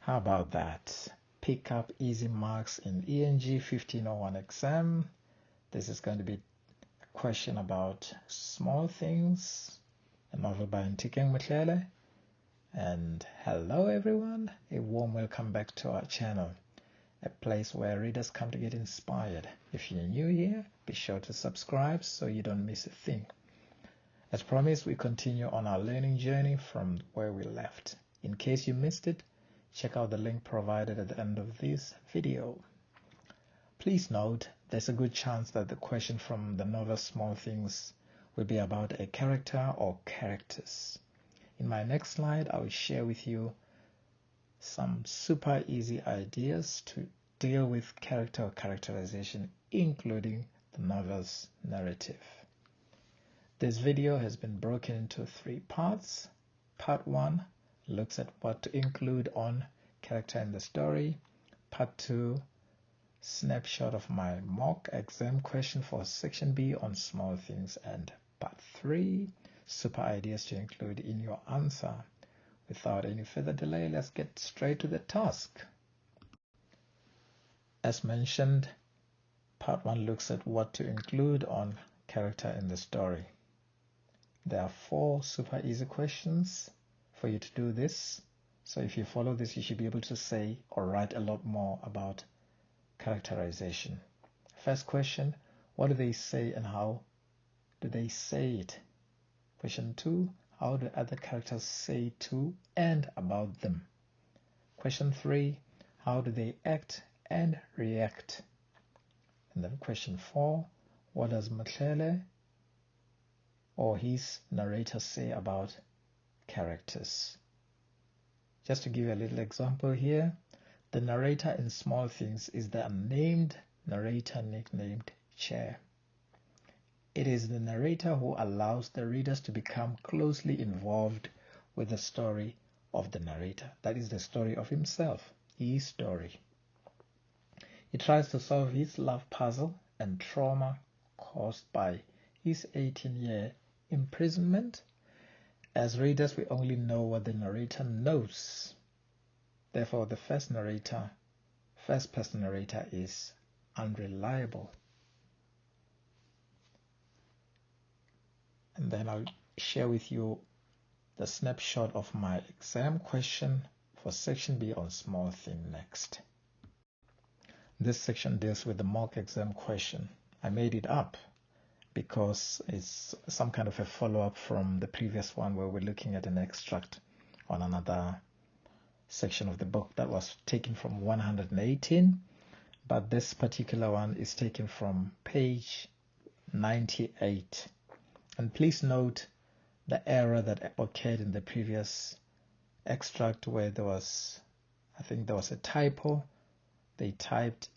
How about that? Pick up easy marks in ENG 1501 exam. This is going to be a question about Small Things, a novel by Nthikeng Mohlele. And hello everyone, a warm welcome back to our channel, a place where readers come to get inspired. If you're new here, be sure to subscribe so you don't miss a thing. As promised, we continue on our learning journey from where we left. In case you missed it, check out the link provided at the end of this video. Please note, there's a good chance that the question from the novel Small Things will be about a character or characters. In my next slide, I will share with you some super easy ideas to deal with character or characterization, including the novel's narrative. This video has been broken into 3 parts. Part 1 looks at what to include on character in the story. Part 2, snapshot of my mock exam question for section B on small things. And part 3, super ideas to include in your answer. Without any further delay, let's get straight to the task. As mentioned, part 1 looks at what to include on character in the story. There are 4 super easy questions for you to do this. So if you follow this, you should be able to say or write a lot more about characterization. First question, what do they say and how do they say it? Question 2, how do other characters say to and about them? Question 3, how do they act and react? And then question 4, what does Mohlele or his narrator say about characters? Just to give you a little example here, the narrator in Small Things is the unnamed narrator nicknamed Chair. It is the narrator who allows the readers to become closely involved with the story of the narrator. That is the story of himself, his story. He tries to solve his love puzzle and trauma caused by his 18-year imprisonment. As readers, we only know what the narrator knows. Therefore, the first-person narrator is unreliable. And then I'll share with you the snapshot of my exam question for section B on small thing next. This section deals with the mock exam question. I made it up because it's some kind of a follow-up from the previous one where we're looking at an extract on another section of the book that was taken from 118, but this particular one is taken from page 98. And please note the error that occurred in the previous extract where there was, I think there was a typo. They typed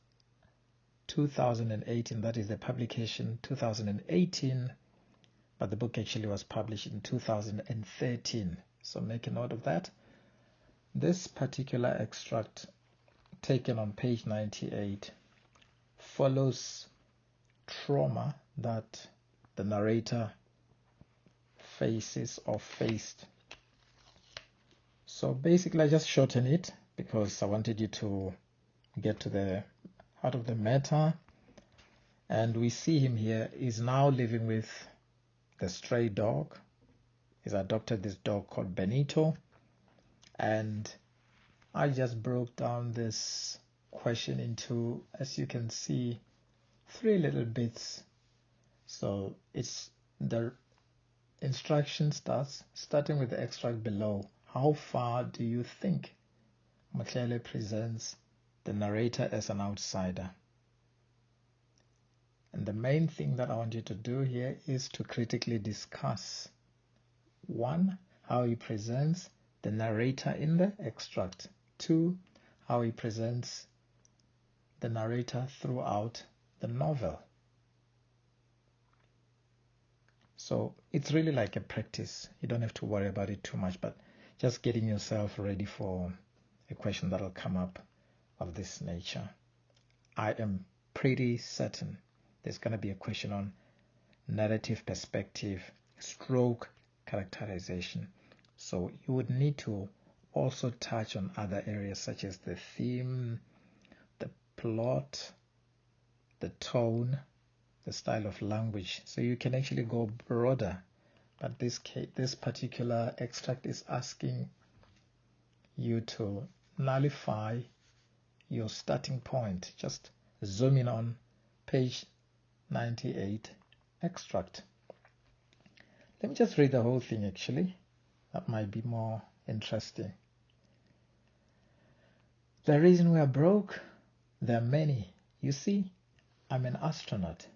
2018, that is the publication 2018, but the book actually was published in 2013. So make a note of that. This particular extract taken on page 98 follows trauma that the narrator faces or faced. So basically I just shorten it because I wanted you to get to the heart of the matter. And we see him here is now living with the stray dog. He's adopted this dog called Benito. And I just broke down this question into, as you can see, 3 little bits. So it's the instruction starting with the extract below. How far do you think Mohlele presents the narrator as an outsider? And the main thing that I want you to do here is to critically discuss 1, how he presents the narrator in the extract. 2, how he presents the narrator throughout the novel. So it's really like a practice. You don't have to worry about it too much, but just getting yourself ready for a question that will come up of this nature. I am pretty certain there's going to be a question on narrative perspective stroke characterization. So you would need to also touch on other areas such as the theme, the plot, the tone, the style of language. So you can actually go broader. But this particular extract is asking you to nullify your starting point. Just zoom in on page 98 extract. Let me just read the whole thing actually. That might be more interesting. The reason we are broke, there are many. You see, I'm an astronaut.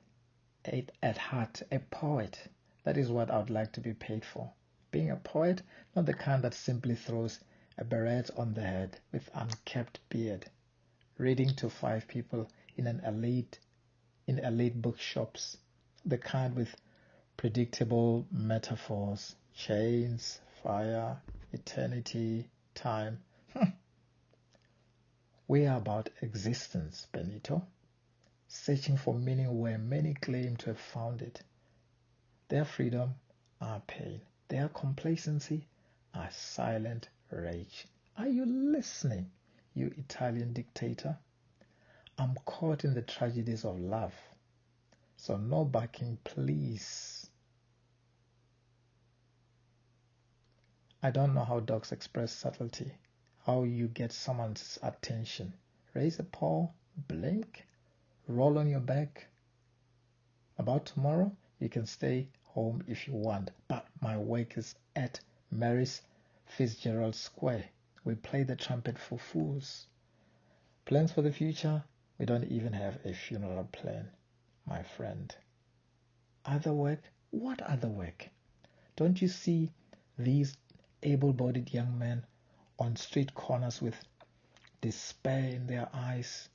At heart, a poet. That is what I would like to be paid for. Being a poet, not the kind that simply throws a beret on the head with unkempt beard, reading to 5 people in elite bookshops, the kind with predictable metaphors, chains, fire, eternity, time. We are about existence, Benito, searching for meaning where many claim to have found it. Their freedom, our pain. Their complacency, our silent rage. Are you listening, you Italian dictator? I'm caught in the tragedies of love. So no barking, please. I don't know how dogs express subtlety, how you get someone's attention. Raise a paw, blink, roll on your back. About tomorrow, you can stay home if you want, but my work is at Mary's Fitzgerald Square. We play the trumpet for fools. Plans for the future? We don't even have a funeral plan, my friend. Other work? What other work? Don't you see these able-bodied young men on street corners with despair in their eyes,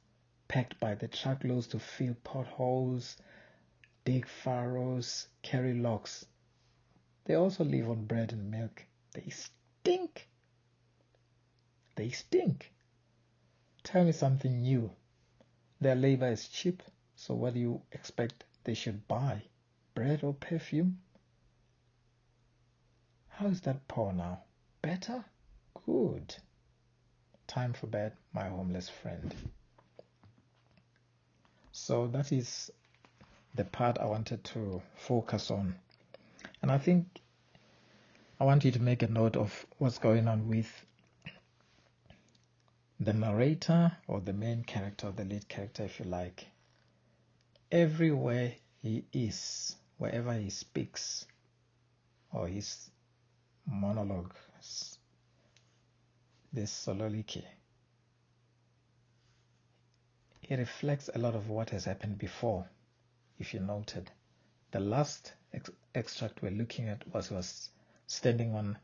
packed by the truckloads to fill potholes, dig furrows, carry logs? They also live on bread and milk. They stink. They stink. Tell me something new. Their labor is cheap, so what do you expect they should buy? Bread or perfume? How is that poor now? Better? Good. Time for bed, my homeless friend. So that is the part I wanted to focus on. And I think I want you to make a note of what's going on with the narrator, or the main character, or the lead character if you like. Everywhere he is, wherever he speaks, or his monologue, this soliloquy, it reflects a lot of what has happened before. If you noted, the last extract we're looking at was standing on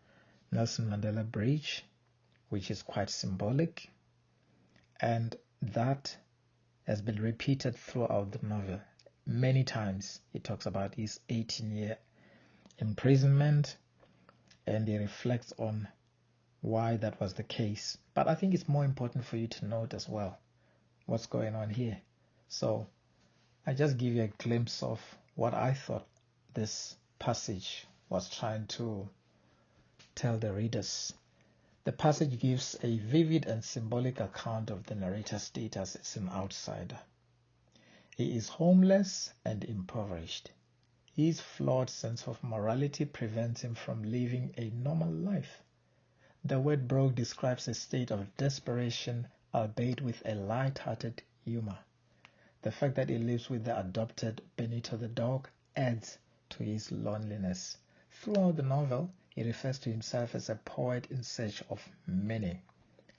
Nelson Mandela Bridge, which is quite symbolic, and that has been repeated throughout the novel many times. He talks about his 18-year imprisonment, and he reflects on why that was the case. But I think it's more important for you to note as well what's going on here. So I just give you a glimpse of what I thought this passage was trying to tell the readers. The passage gives a vivid and symbolic account of the narrator's status as an outsider. He is homeless and impoverished. His flawed sense of morality prevents him from living a normal life. The word broke describes a state of desperation, albeit with a light-hearted humor. The fact that he lives with the adopted Benito the dog adds to his loneliness. Throughout the novel, he refers to himself as a poet in search of meaning.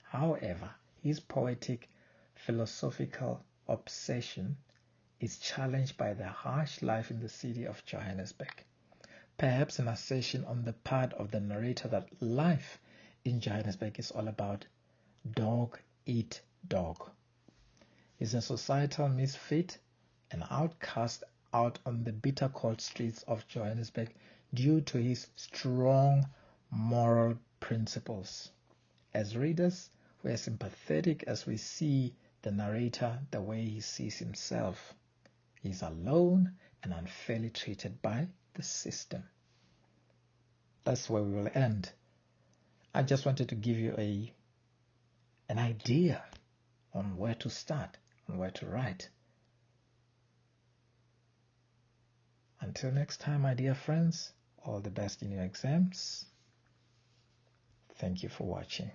However, his poetic, philosophical obsession is challenged by the harsh life in the city of Johannesburg. Perhaps an assertion on the part of the narrator that life in Johannesburg is all about dog eat dog. He's a societal misfit, an outcast out on the bitter cold streets of Johannesburg due to his strong moral principles. As readers, we are sympathetic as we see the narrator the way he sees himself. He's alone and unfairly treated by the system. That's where we will end. I just wanted to give you an idea on where to start, on where to write. Until next time, my dear friends, all the best in your exams. Thank you for watching.